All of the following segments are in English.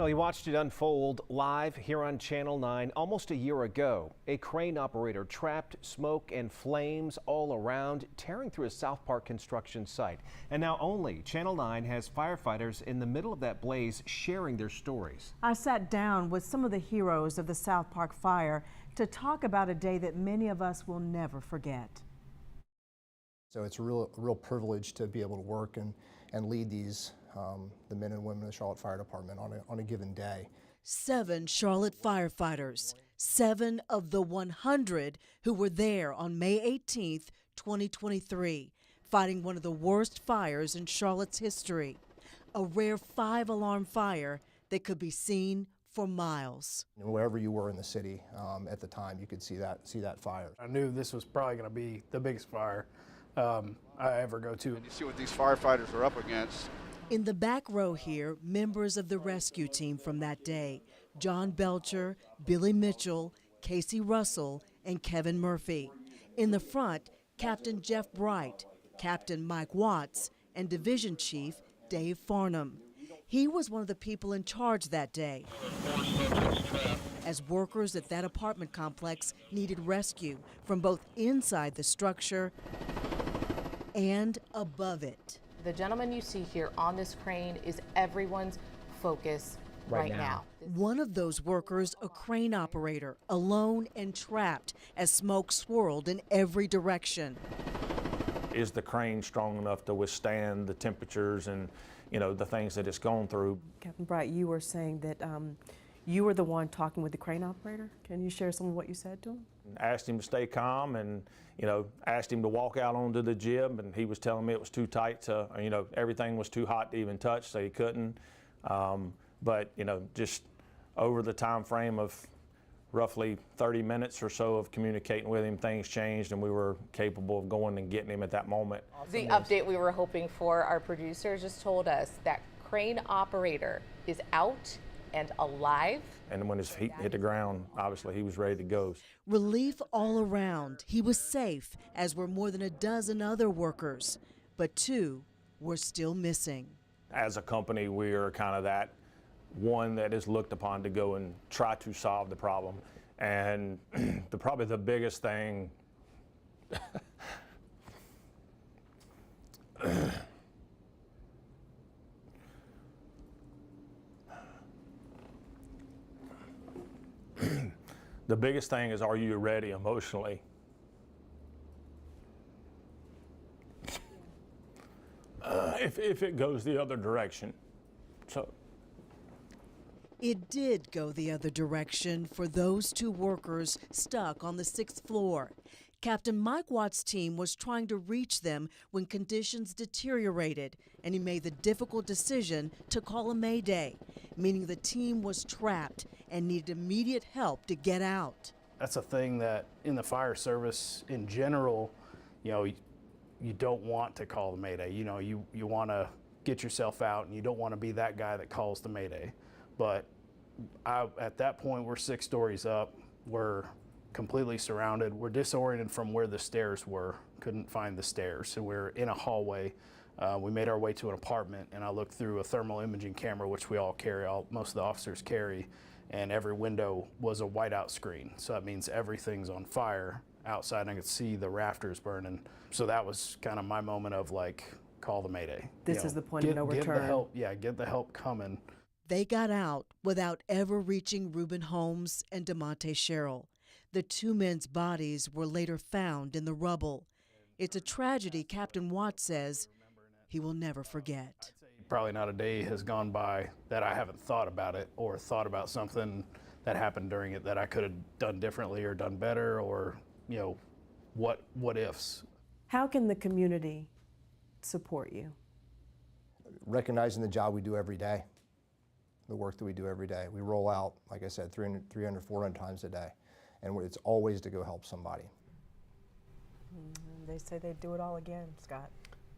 Well, you watched it unfold live here on Channel 9 almost a year ago. A crane operator trapped smoke and flames all around, tearing through a SouthPark construction site. And now only Channel 9 has firefighters in the middle of that blaze sharing their stories. I sat down with some of the heroes of the SouthPark fire to talk about a day that many of us will never forget. So it's a real privilege to be able to work and lead these the men and women of the Charlotte Fire Department on a given day. 7 Charlotte firefighters, 7 of the 100 who were there on May 18th, 2023, fighting one of the worst fires in Charlotte's history. A rare 5-alarm fire that could be seen for miles. Wherever you were in the city at the time, you could see that fire. I knew this was probably going to be the biggest fire I ever go to. And you see what these firefighters are up against. In the back row here, members of the rescue team from that day: John Belcher, Billy Mitchell, Casey Russell, and Kevin Murphy. In the front, Captain Jeff Bright, Captain Mike Watts, and Division Chief Dave Farnham. He was one of the people in charge that day, as workers at that apartment complex needed rescue from both inside the structure and above it. The gentleman you see here on this crane is everyone's focus right now. One of those workers, a crane operator, alone and trapped as smoke swirled in every direction. Is the crane strong enough to withstand the temperatures and, the things that it's gone through? Captain Bright, you were saying that you were the one talking with the crane operator. Can you share some of what you said to him? Asked him to stay calm and, asked him to walk out onto the jib, and he was telling me it was too tight to, everything was too hot to even touch, so he couldn't. But, just over the time frame of roughly 30 minutes or so of communicating with him, things changed and we were capable of going and getting him at that moment. The update we were hoping for, our producer just told us that crane operator is out and alive. And when his feet hit the ground, obviously he was ready to go. Relief all around. He was safe, as were more than a dozen other workers, but 2 were still missing. As a company, we are kind of that one that is looked upon to go and try to solve the problem. And probably the biggest thing the biggest thing is, are you ready emotionally? If it goes the other direction. So it did go the other direction for those 2 workers stuck on the 6th floor. Captain Mike Watts' team was trying to reach them when conditions deteriorated, and he made the difficult decision to call a Mayday, meaning the team was trapped and needed immediate help to get out. That's a thing that in the fire service in general, you don't want to call the Mayday. You want to get yourself out, and you don't want to be that guy that calls the Mayday. But at that point, we're 6 stories up. We're completely surrounded. We're disoriented from where the stairs were. Couldn't find the stairs. So we're in a hallway. We made our way to an apartment, and I looked through a thermal imaging camera, which we all carry, most of the officers carry, and every window was a whiteout screen. So that means everything's on fire outside, and I could see the rafters burning. So that was kind of my moment of call the Mayday. This is the point of no return. Get the help, get the help coming. They got out without ever reaching Reuben Holmes and DeMonte Sherrill. The 2 men's bodies were later found in the rubble. It's a tragedy Captain Watts says he will never forget. Probably not a day has gone by that I haven't thought about it or thought about something that happened during it that I could have done differently or done better, or, what ifs. How can the community support you? Recognizing the job we do every day, the work that we do every day. We roll out, like I said, 300, 400 times a day, and it's always to go help somebody. They say they'd do it all again, Scott.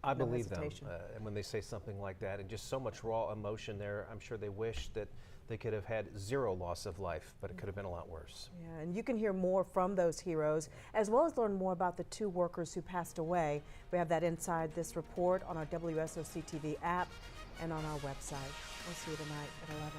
I believe them, and when they say something like that, and just so much raw emotion there, I'm sure they wish that they could have had 0 loss of life, but it could have been a lot worse. Yeah, and you can hear more from those heroes, as well as learn more about the 2 workers who passed away. We have that inside this report on our WSOC-TV app and on our website. We'll see you tonight at 11.